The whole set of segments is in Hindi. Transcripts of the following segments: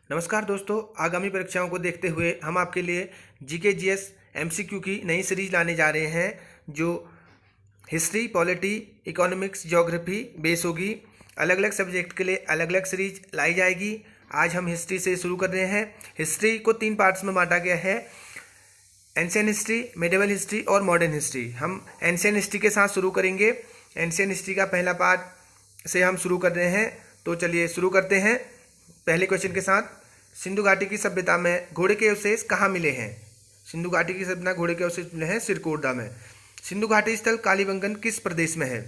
नमस्कार दोस्तों, आगामी परीक्षाओं को देखते हुए हम आपके लिए जीके जीएस एमसीक्यू की नई सीरीज लाने जा रहे हैं जो history, polity, economics, geography base होगी। अलग अलग सब्जेक्ट के लिए अलग अलग सीरीज लाई जाएगी। आज हम हिस्ट्री से शुरू कर रहे हैं। हिस्ट्री को 3 पार्ट्स में बांटा गया है, एंशियंट हिस्ट्री, मिडिवल हिस्ट्री और मॉडर्न हिस्ट्री। हम एंशियंट हिस्ट्री के साथ शुरू करेंगे। एंशियंट हिस्ट्री का पहला पार्ट से हम शुरू कर रहे हैं, तो चलिए शुरू करते हैं पहले क्वेश्चन के साथ। सिंधु घाटी की सभ्यता में घोड़े के अवशेष कहाँ मिले हैं? सिंधु घाटी की सभ्यता घोड़े के अवशेष मिले हैं सिरकोरदा में। सिंधु घाटी स्थल कालीबंगन किस प्रदेश में है?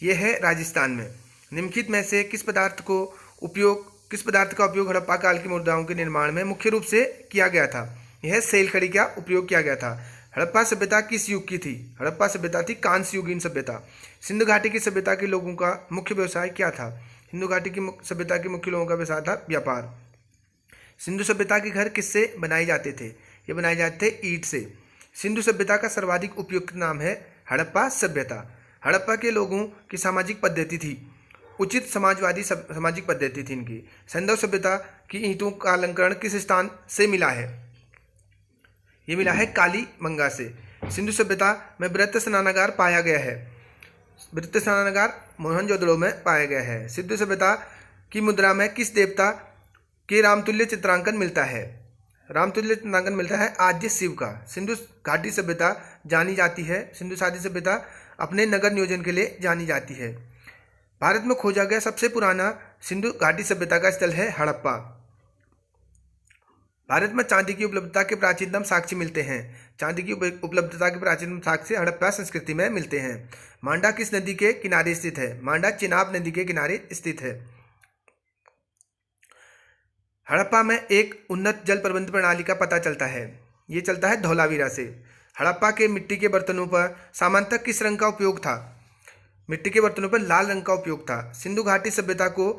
यह है राजस्थान में। निम्नलिखित में से किस पदार्थ का उपयोग हड़प्पा काल की मुद्राओं के निर्माण में मुख्य रूप से किया गया था? यह सेल खड़ी का उपयोग किया गया था। हड़प्पा सभ्यता किस युग की थी? हड़प्पा सभ्यता थी कांस्य युगीन सभ्यता। सिंधु घाटी की सभ्यता के लोगों का मुख्य व्यवसाय क्या था? सिंधु घाटी की सभ्यता के मुख्य लोगों का व्यवसाय था व्यापार। सिंधु सभ्यता के घर किससे बनाए जाते थे? ये बनाए जाते थे ईंट से। सिंधु सभ्यता का सर्वाधिक उपयुक्त नाम है हड़प्पा सभ्यता। हड़प्पा के लोगों की सामाजिक पद्धति थी उचित समाजवादी सामाजिक पद्धति थी इनकी। सिंधु सभ्यता की ईंटों का अलंकरण किस स्थान से मिला है? ये मिला है कालीबंगा से। सिंधु सभ्यता में वृत्त स्नानागार पाया गया है। वृत्त स्नानागार मोहनजोदड़ो में पाया गया है। सिंधु सभ्यता की मुद्रा में किस देवता के रामतुल्य चित्रांकन मिलता है? रामतुल्य चित्रांकन मिलता है आद्य शिव का। सिंधु घाटी सभ्यता जानी जाती है, सिंधु घाटी सभ्यता अपने नगर नियोजन के लिए जानी जाती है। भारत में खोजा गया सबसे पुराना सिंधु घाटी सभ्यता का स्थल है हड़प्पा। भारत में चांदी की उपलब्धता के प्राचीनतम साक्ष्य मिलते हैं। चांदी की उपलब्धता के प्राचीनतम साक्ष्य हड़प्पा संस्कृति में मिलते हैं। मांडा किस नदी के किनारे स्थित है? मांडा चिनाब नदी के किनारे स्थित है। हड़प्पा में एक उन्नत जल प्रबंध प्रणाली का पता चलता है। ये चलता है धौलावीरा से। हड़प्पा के मिट्टी के बर्तनों पर सामान्यतः किस रंग का उपयोग था? मिट्टी के बर्तनों पर लाल रंग का उपयोग था। सिंधु घाटी सभ्यता को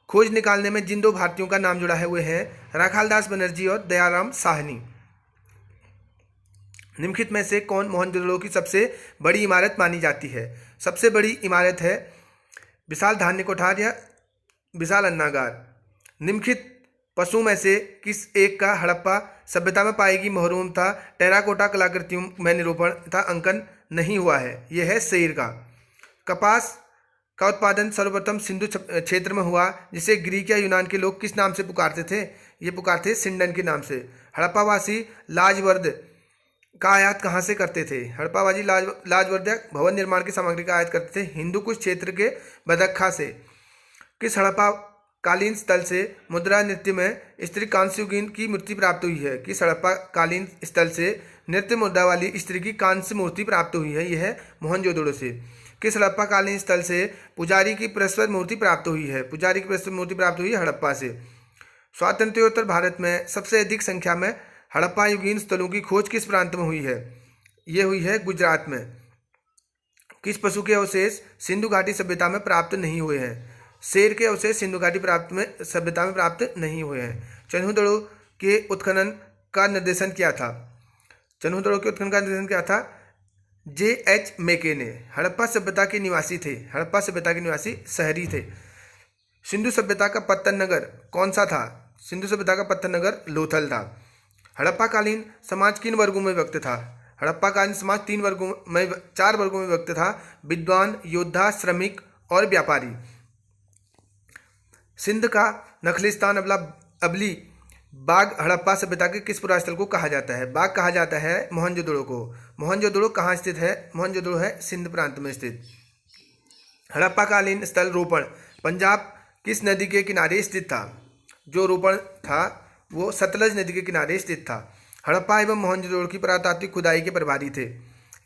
खोज निकालने में जिन 2 भारतीयों का नाम जुड़ा है वे हैं राखालदास बनर्जी और दयाराम साहनी। निम्नलिखित में से कौन मोहनजोदड़ो की सबसे बड़ी इमारत मानी जाती है? सबसे बड़ी इमारत है विशाल धान्य कोठार या विशाल अन्नागार। निम्नलिखित पशुओं में से किस एक का हड़प्पा सभ्यता में पाएगी मोहरूम था टेराकोटा कलाकृतियों में निरूपण तथा अंकन नहीं हुआ है? यह है शेर का। कपास का उत्पादन सर्वप्रथम सिंधु क्षेत्र में हुआ, जिसे ग्रीक या यूनान के लोग किस नाम से पुकारते थे? ये पुकारते सिंडन के नाम से। हड़प्पावासी लाजवर्द का आयात कहाँ से करते थे? हड़प्पावासी लाजवर्द भवन निर्माण की सामग्री का आयात करते थे हिंदू कुश क्षेत्र के बदख्खा से। किस हड़प्पा कालीन स्थल से मुद्रा नृत्य में स्त्री कांस्ययुगीन की मूर्ति प्राप्त हुई है? किस हड़प्पा कालीन स्थल से नृत्य मुद्रा वाली स्त्री की कांस्य मूर्ति प्राप्त हुई है? यह है मोहनजोदड़ो से। किस हड़प्पा कालीन स्थल से पुजारी की प्रस्तुत मूर्ति प्राप्त हुई है? पुजारी की प्रस्तुत मूर्ति प्राप्त हुई है हड़प्पा से। स्वातंत्र्योत्तर भारत में सबसे अधिक संख्या में हड़प्पा युगीन स्थलों की खोज किस प्रांत में हुई है? ये हुई है गुजरात में। किस पशु के अवशेष सिंधु घाटी सभ्यता में प्राप्त नहीं हुए हैं? शेर के अवशेष सिंधु घाटी सभ्यता में प्राप्त नहीं हुए हैं। चन्हुदड़ो के उत्खनन का निर्देशन किया था? चन्हुदड़ो के उत्खनन का निर्देशन किया था J.H. मेके ने। हड़प्पा सभ्यता के निवासी थे। हड़प्पा सभ्यता के निवासी शहरी थे। सिंधु सभ्यता का पत्तन नगर कौन सा था? सिंधु सभ्यता का पत्तन नगर लोथल था। हड़प्पा कालीन समाज किन वर्गों में व्यक्त था? हड़प्पा कालीन समाज 4 वर्गों में व्यक्त था, विद्वान, योद्धा, श्रमिक और व्यापारी। सिंध का नखलिस्तान अबली बाग हड़प्पा सभ्यता के किस पुरास्थल को कहा जाता है? बाग कहा जाता है मोहनजोदड़ो को। मोहनजोदड़ो कहाँ स्थित है? मोहनजोदड़ो है सिंध प्रांत में स्थित। हड़प्पा कालीन स्थल रोपण पंजाब किस नदी के किनारे स्थित था? जो रोपण था वो सतलज नदी के किनारे स्थित था। हड़प्पा एवं मोहनजोदड़ो की पुरातात्विक खुदाई के प्रभारी थे,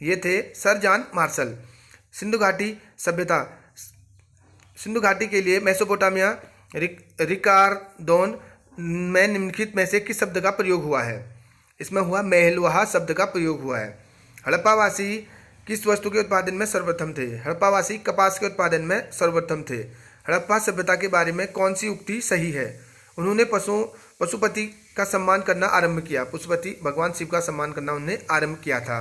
ये थे सर जॉन मार्शल। सिंधु घाटी सभ्यता सिंधु घाटी के लिए मेसोपोटामिया रिकार्दोन में निम्नलिखित में से किस शब्द का प्रयोग हुआ है? इसमें हुआ मेहलवाहा शब्द का प्रयोग हुआ है। हड़प्पावासी किस वस्तु के उत्पादन में सर्वप्रथम थे? हड़प्पावासी कपास के उत्पादन में सर्वप्रथम थे। हड़प्पा सभ्यता के बारे में कौन सी उक्ति सही है? उन्होंने पशुपति का सम्मान करना आरंभ किया। पशुपति भगवान शिव का सम्मान करना उन्होंने आरंभ किया था।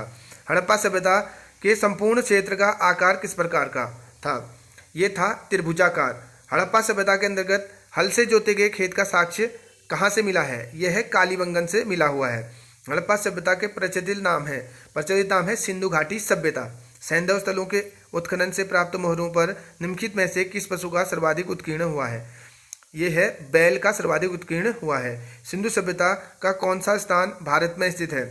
हड़प्पा सभ्यता के संपूर्ण क्षेत्र का आकार किस प्रकार का था? ये था त्रिभुजाकार। हड़प्पा सभ्यता के अंतर्गत हल से जोते गए खेत का साक्ष्य कहाँ से मिला है? यह है कालीबंगन से मिला हुआ है। हड़प्पा सभ्यता के प्रचलित नाम है सिंधु घाटी सभ्यता। सैंधव स्थलों के उत्खनन से प्राप्त मोहरों पर निम्नलिखित में से किस पशु का सर्वाधिक उत्कीर्ण हुआ है? ये है बैल का सर्वाधिक उत्कीर्ण हुआ है। सिंधु सभ्यता का कौन सा स्थान भारत में स्थित है?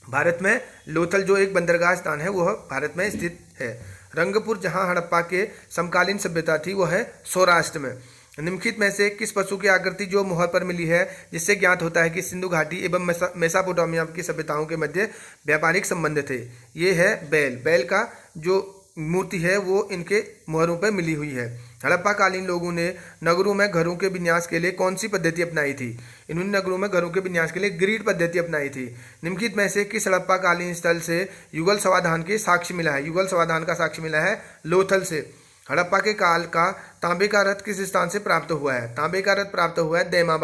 भारत में लोथल जो एक बंदरगाह स्थान है वह भारत में स्थित है। रंगपुर जहां हड़प्पा के समकालीन सभ्यता थी वह है सौराष्ट्र में। निम्नलिखित में से किस पशु की आकृति जो मोहर पर मिली है जिससे ज्ञात होता है कि सिंधु घाटी एवं मेसोपोटामिया की सभ्यताओं के मध्य व्यापारिक संबंध थे? ये है बैल। बैल का जो मूर्ति है वो इनके मोहरों पर मिली हुई है। हड़प्पा कालीन लोगों ने नगरों में घरों के विन्यास के लिए कौन सी पद्धति अपनाई थी? इन्होंने नगरों में घरों के विन्यास के लिए ग्रिड पद्धति अपनाई थी। निम्नलिखित में से किस हड़प्पा कालीन स्थल से युगल समाधान के साक्ष्य मिला है? युगल समाधान का साक्ष्य मिला है लोथल से। हड़प्पा के काल का तांबे का रथ किस स्थान से प्राप्त हुआ है? तांबे का रथ प्राप्त हुआ है दैमाबाद।